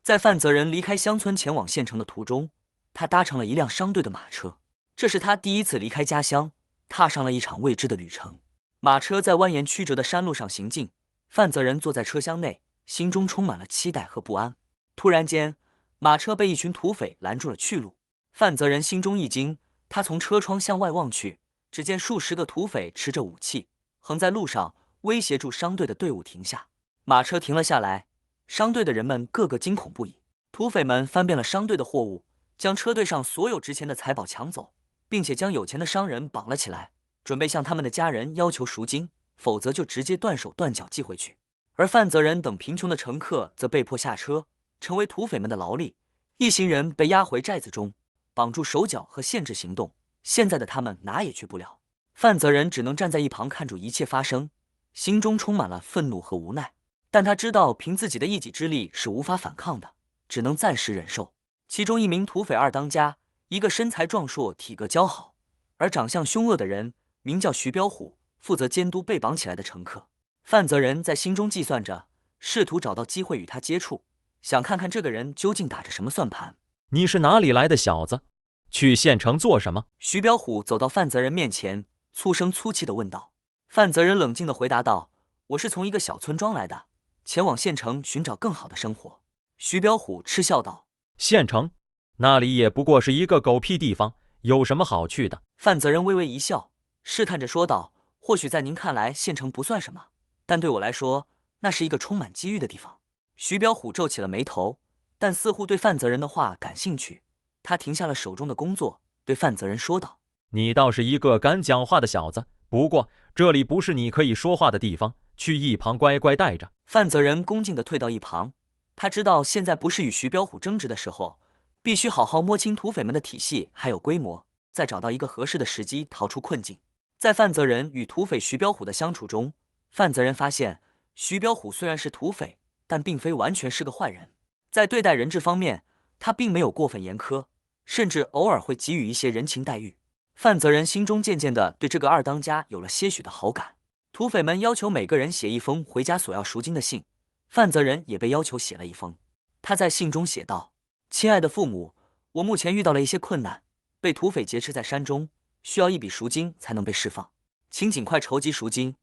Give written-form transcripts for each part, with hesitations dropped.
在范泽人离开乡村前往县城的途中，他搭乘了一辆商队的马车。这是他第一次离开家乡，踏上了一场未知的旅程。马车在蜿蜒曲折的山路上行进，范泽人坐在车厢内，心中充满了期待和不安。突然间，马车被一群土匪拦住了去路。范泽人心中一惊，他从车窗向外望去，只见数十个土匪持着武器，横在路上，威胁住商队的队伍停下。马车停了下来，商队的人们个个惊恐不已。土匪们翻遍了商队的货物，将车队上所有值钱的财宝抢走，并且将有钱的商人绑了起来，准备向他们的家人要求赎金，否则就直接断手断脚寄回去。而范泽人等贫穷的乘客则被迫下车，成为土匪们的劳力。一行人被押回寨子中，绑住手脚和限制行动。现在的他们哪也去不了。范泽人只能站在一旁看住一切发生，心中充满了愤怒和无奈。但他知道凭自己的一己之力是无法反抗的，只能暂时忍受。其中一名土匪二当家，一个身材壮硕、体格姣好而长相凶恶的人，名叫徐彪虎，负责监督被绑起来的乘客。范泽人在心中计算着，试图找到机会与他接触，想看看这个人究竟打着什么算盘。你是哪里来的小子？去县城做什么？徐彪虎走到范泽人面前，粗声粗气地问道。范泽人冷静地回答道：“我是从一个小村庄来的，前往县城寻找更好的生活。”徐彪虎嗤笑道：“县城？那里也不过是一个狗屁地方，有什么好去的？”范泽人微微一笑，试探着说道：“或许在您看来，县城不算什么，但对我来说，那是一个充满机遇的地方。”徐彪虎皱起了眉头，但似乎对范泽人的话感兴趣。他停下了手中的工作，对范泽人说道：“你倒是一个敢讲话的小子，不过这里不是你可以说话的地方，去一旁乖乖待着。”范泽人恭敬地退到一旁，他知道现在不是与徐彪虎争执的时候，必须好好摸清土匪们的体系还有规模，再找到一个合适的时机逃出困境。在范泽人与土匪徐彪虎的相处中，范泽人发现徐彪虎虽然是土匪，但并非完全是个坏人。在对待人质方面，他并没有过分严苛，甚至偶尔会给予一些人情待遇。范泽人心中渐渐地对这个二当家有了些许的好感。土匪们要求每个人写一封回家索要赎金的信，范泽人也被要求写了一封。他在信中写道：“亲爱的父母，我目前遇到了一些困难，被土匪劫持在山中，需要一笔赎金才能被释放，请尽快筹集赎金，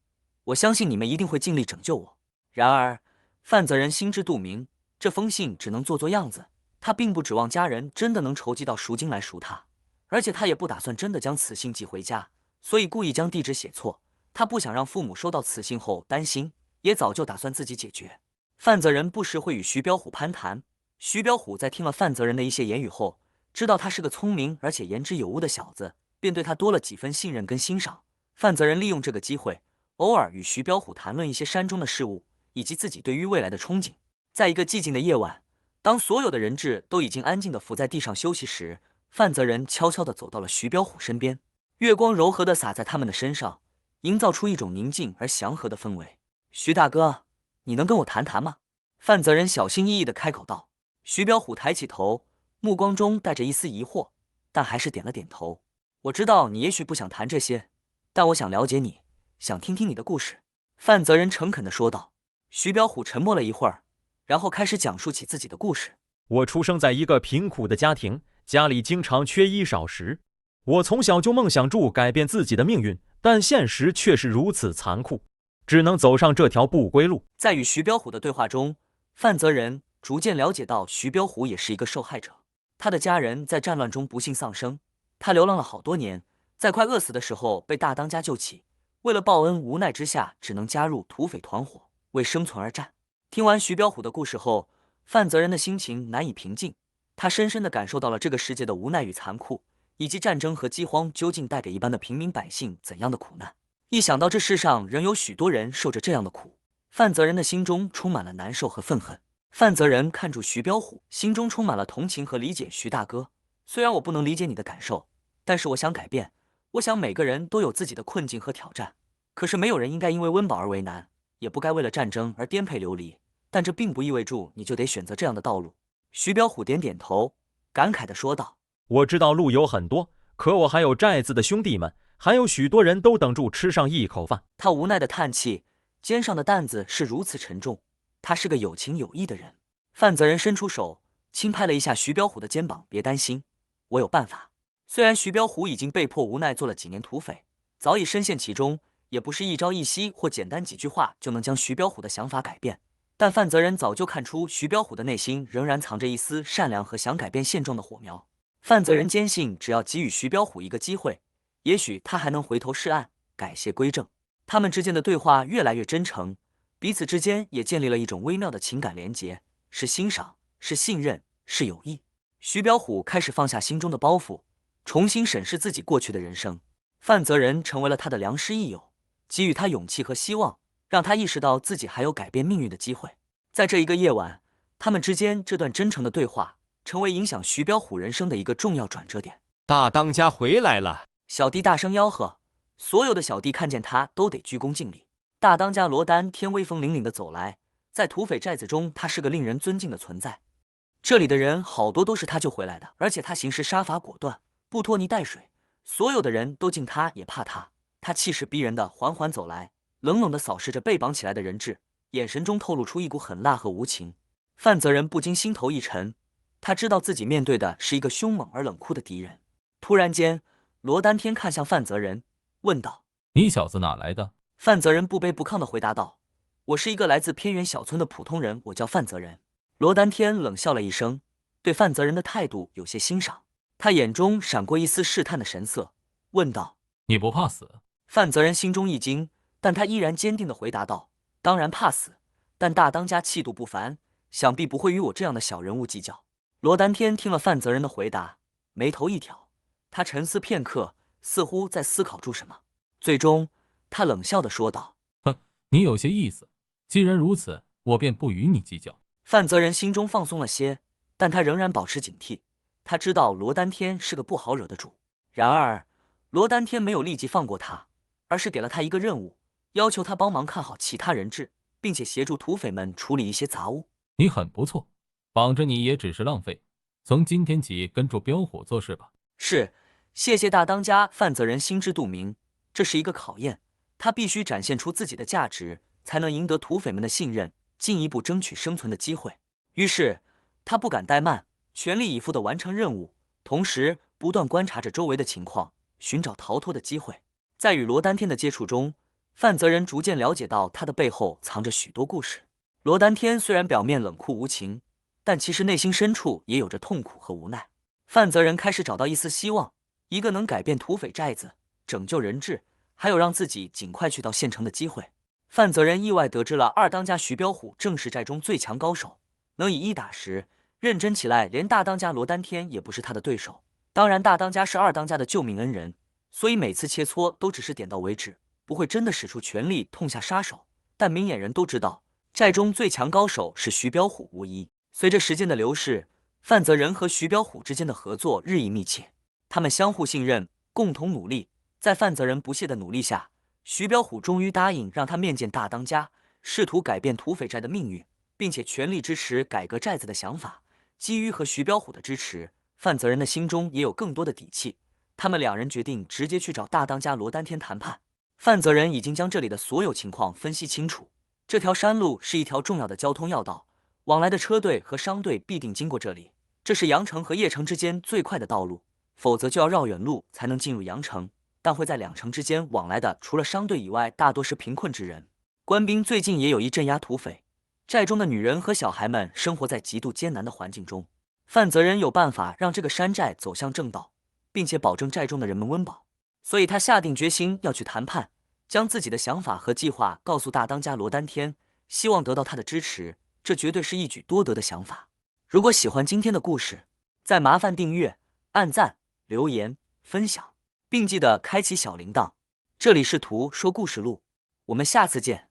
我相信你们一定会尽力拯救我。”然而，范泽人心知肚明，这封信只能做做样子，他并不指望家人真的能筹集到赎金来赎他，而且他也不打算真的将此信寄回家，所以故意将地址写错。他不想让父母收到此信后担心，也早就打算自己解决。范泽人不时会与徐彪虎攀谈，徐彪虎在听了范泽人的一些言语后，知道他是个聪明而且言之有物的小子，便对他多了几分信任跟欣赏。范泽人利用这个机会，偶尔与徐彪虎谈论一些山中的事物，以及自己对于未来的憧憬。在一个寂静的夜晚，当所有的人质都已经安静地伏在地上休息时，范泽人悄悄地走到了徐彪虎身边，月光柔和地洒在他们的身上，营造出一种宁静而祥和的氛围。“徐大哥，你能跟我谈谈吗？”范泽人小心翼翼地开口道。徐彪虎抬起头，目光中带着一丝疑惑，但还是点了点头。“我知道你也许不想谈这些，但我想了解你，想听听你的故事。”范泽人诚恳地说道。徐彪虎沉默了一会儿，然后开始讲述起自己的故事。“我出生在一个贫苦的家庭，家里经常缺衣少食。我从小就梦想住改变自己的命运，但现实却是如此残酷，只能走上这条不归路。”在与徐彪虎的对话中，范泽人逐渐了解到徐彪虎也是一个受害者。他的家人在战乱中不幸丧生，他流浪了好多年，在快饿死的时候被大当家救起，为了报恩，无奈之下只能加入土匪团伙，为生存而战。听完徐彪虎的故事后，范泽人的心情难以平静，他深深地感受到了这个世界的无奈与残酷，以及战争和饥荒究竟带给一般的平民百姓怎样的苦难。一想到这世上仍有许多人受着这样的苦，范泽人的心中充满了难受和愤恨。范泽人看住徐彪虎，心中充满了同情和理解。“徐大哥，虽然我不能理解你的感受，但是我想改变。我想每个人都有自己的困境和挑战，可是没有人应该因为温饱而为难，也不该为了战争而颠沛流离。但这并不意味着你就得选择这样的道路。”徐彪虎点点头，感慨地说道：“我知道路有很多，可我还有寨子的兄弟们，还有许多人都等住吃上一口饭。”他无奈地叹气，肩上的担子是如此沉重。他是个有情有义的人。范泽人伸出手，轻拍了一下徐彪虎的肩膀：“别担心，我有办法。”虽然徐彪虎已经被迫无奈做了几年土匪，早已深陷其中，也不是一朝一夕或简单几句话就能将徐彪虎的想法改变，但范泽人早就看出徐彪虎的内心仍然藏着一丝善良和想改变现状的火苗。范泽人坚信，只要给予徐彪虎一个机会，也许他还能回头是岸，改邪归正。他们之间的对话越来越真诚，彼此之间也建立了一种微妙的情感连结，是欣赏，是信任，是友谊。徐彪虎开始放下心中的包袱，重新审视自己过去的人生。范泽人成为了他的良师益友，给予他勇气和希望，让他意识到自己还有改变命运的机会。在这一个夜晚，他们之间这段真诚的对话，成为影响徐彪虎人生的一个重要转折点。大当家回来了！小弟大声吆喝，所有的小弟看见他都得鞠躬敬礼。大当家罗丹天威风凛凛地走来，在土匪寨子中，他是个令人尊敬的存在。这里的人好多都是他救回来的，而且他行事杀伐果断，不拖泥带水，所有的人都敬他也怕他。他气势逼人的缓缓走来，冷冷地扫视着被绑起来的人质，眼神中透露出一股狠辣和无情。范泽人不禁心头一沉，他知道自己面对的是一个凶猛而冷酷的敌人。突然间，罗丹天看向范泽人，问道：“你小子哪来的？”范泽人不卑不亢地回答道：“我是一个来自偏远小村的普通人，我叫范泽人。”罗丹天冷笑了一声，对范泽人的态度有些欣赏，他眼中闪过一丝试探的神色，问道：“你不怕死？”范泽人心中一惊，但他依然坚定地回答道：“当然怕死，但大当家气度不凡，想必不会与我这样的小人物计较。”罗丹天听了范泽人的回答，眉头一挑，他沉思片刻，似乎在思考住什么，最终他冷笑地说道：“哼，你有些意思。既然如此，我便不与你计较。”范泽人心中放松了些，但他仍然保持警惕。他知道罗丹天是个不好惹的主。然而，罗丹天没有立即放过他，而是给了他一个任务，要求他帮忙看好其他人质，并且协助土匪们处理一些杂物。你很不错，绑着你也只是浪费。从今天起，跟着彪虎做事吧。是，谢谢大当家。范泽人心知肚明，这是一个考验，他必须展现出自己的价值，才能赢得土匪们的信任，进一步争取生存的机会。于是他不敢怠慢，全力以赴地完成任务，同时不断观察着周围的情况，寻找逃脱的机会。在与罗丹天的接触中，范泽人逐渐了解到他的背后藏着许多故事。罗丹天虽然表面冷酷无情，但其实内心深处也有着痛苦和无奈。范泽人开始找到一丝希望，一个能改变土匪寨子、拯救人质，还有让自己尽快去到县城的机会。范泽人意外得知了二当家徐彪虎正是寨中最强高手，能以一打十，认真起来连大当家罗丹天也不是他的对手。当然大当家是二当家的救命恩人，所以每次切磋都只是点到为止，不会真的使出全力痛下杀手。但明眼人都知道，寨中最强高手是徐彪虎无疑。随着时间的流逝，范泽人和徐彪虎之间的合作日益密切，他们相互信任，共同努力。在范泽人不懈的努力下，徐彪虎终于答应让他面见大当家，试图改变土匪寨的命运，并且全力支持改革寨子的想法。基于和徐彪虎的支持，范泽人的心中也有更多的底气。他们两人决定直接去找大当家罗丹天谈判。范泽人已经将这里的所有情况分析清楚，这条山路是一条重要的交通要道，往来的车队和商队必定经过这里，这是阳城和邺城之间最快的道路，否则就要绕远路才能进入阳城。但会在两城之间往来的，除了商队以外，大多是贫困之人。官兵最近也有意镇压土匪，寨中的女人和小孩们生活在极度艰难的环境中。范泽人有办法让这个山寨走向正道，并且保证寨中的人们温饱，所以他下定决心要去谈判，将自己的想法和计划告诉大当家罗丹天，希望得到他的支持。这绝对是一举多得的想法。如果喜欢今天的故事，再麻烦订阅、按赞、留言、分享，并记得开启小铃铛。这里是图说故事录，我们下次见。